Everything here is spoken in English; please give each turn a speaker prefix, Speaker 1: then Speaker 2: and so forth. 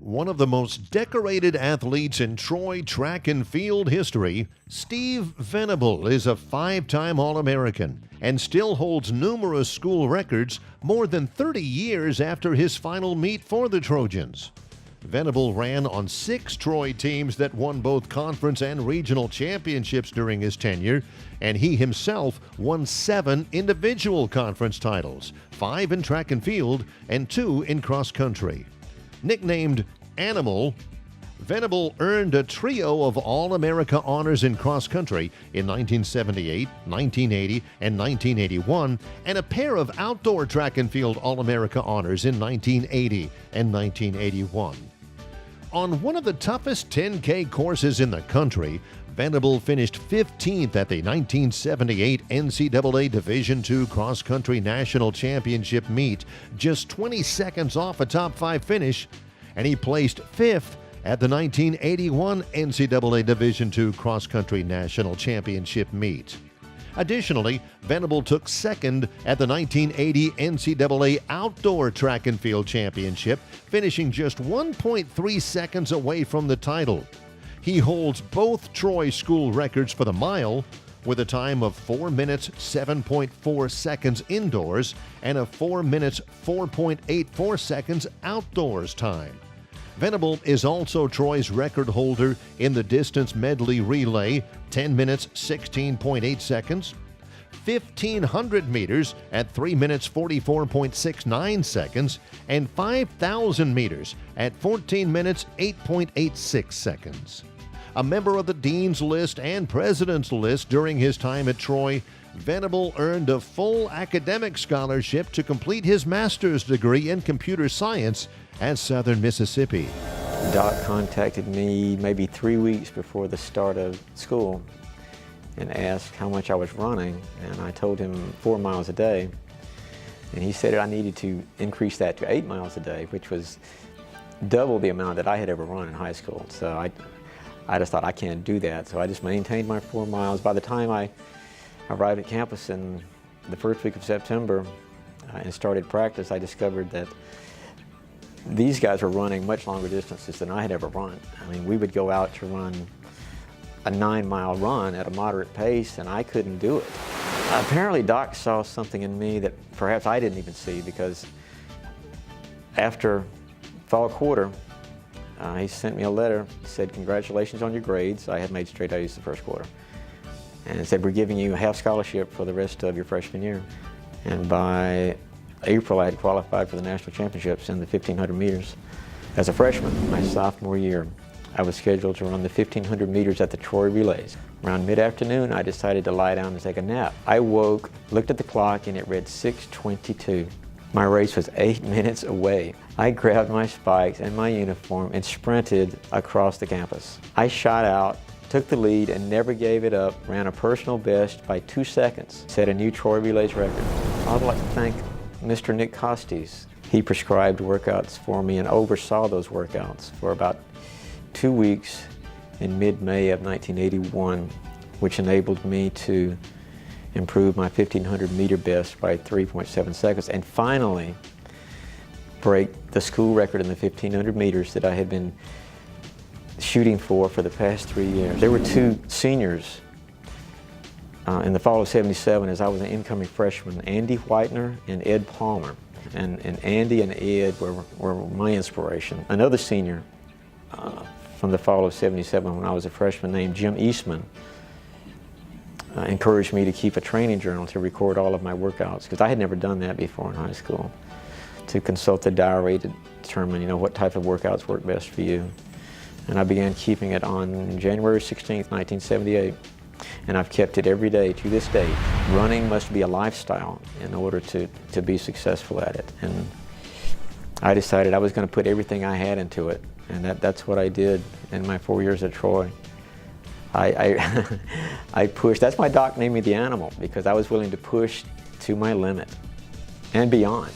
Speaker 1: One of the most decorated athletes in Troy track and field history, Steve Venable is a five-time All-American and still holds numerous school records more than 30 years after his final meet for the Trojans. Venable ran on 6 Troy teams that won both conference and regional championships during his tenure, and he himself won 7 individual conference titles, 5 in track and field and 2 in cross country. Nicknamed Animal, Venable earned a trio of All-America honors in cross country in 1978, 1980, and 1981, and a pair of outdoor track and field All-America honors in 1980 and 1981. On one of the toughest 10K courses in the country, Venable finished 15th at the 1978 NCAA Division II Cross Country National Championship meet, just 20 seconds off a top 5 finish, and he placed 5th at the 1981 NCAA Division II Cross Country National Championship meet. Additionally, Venable took 2nd at the 1980 NCAA Outdoor Track and Field Championship, finishing just 1.3 seconds away from the title. He holds both Troy school records for the mile, with a time of 4 minutes 7.4 seconds indoors and a 4 minutes 4.84 seconds outdoors time. Venable is also Troy's record holder in the distance medley relay, 10 minutes 16.8 seconds, 1,500 meters at 3 minutes 44.69 seconds, and 5,000 meters at 14 minutes 8.86 seconds. A member of the Dean's List and President's List during his time at Troy, Venable earned a full academic scholarship to complete his master's degree in computer science at Southern Mississippi.
Speaker 2: Doc contacted me maybe 3 weeks before the start of school and asked how much I was running, and I told him 4 miles a day, and he said I needed to increase that to 8 miles a day, which was double the amount that I had ever run in high school. So I just thought, I can't do that, so I just maintained my 4 miles. By the time I arrived at campus in the first week of September and started practice, I discovered that these guys were running much longer distances than I had ever run. I mean, we would go out to run a 9-mile run at a moderate pace, and I couldn't do it. Apparently, Doc saw something in me that perhaps I didn't even see, because after fall quarter, he sent me a letter, said, "Congratulations on your grades." I had made straight A's the first quarter. And it said, "We're giving you a half scholarship for the rest of your freshman year." And by April, I had qualified for the national championships in the 1,500 meters. As a freshman, my sophomore year, I was scheduled to run the 1,500 meters at the Troy Relays. Around mid-afternoon, I decided to lie down and take a nap. I woke, looked at the clock, and it read 6:22. My race was 8 minutes away. I grabbed my spikes and my uniform and sprinted across the campus. I shot out, took the lead, and never gave it up, ran a personal best by 2 seconds, set a new Troy Relays record. I'd like to thank Mr. Nick Costes. He prescribed workouts for me and oversaw those workouts for about 2 weeks in mid-May of 1981, which enabled me to improve my 1,500 meter best by 3.7 seconds, and finally break the school record in the 1,500 meters that I had been shooting for the past 3 years. There were 2 seniors in the fall of '77 as I was an incoming freshman, Andy Whitener and Ed Palmer. And Andy and Ed were my inspiration. Another senior from the fall of '77 when I was a freshman named Jim Eastman encouraged me to keep a training journal to record all of my workouts, because I had never done that before in high school, to consult the diary to determine, what type of workouts work best for you. And I began keeping it on January 16th, 1978, and I've kept it every day to this day. Running must be a lifestyle in order to be successful at it, and I decided I was going to put everything I had into it, and that's what I did in my 4 years at Troy. I pushed. That's why Doc named me the Animal, because I was willing to push to my limit and beyond.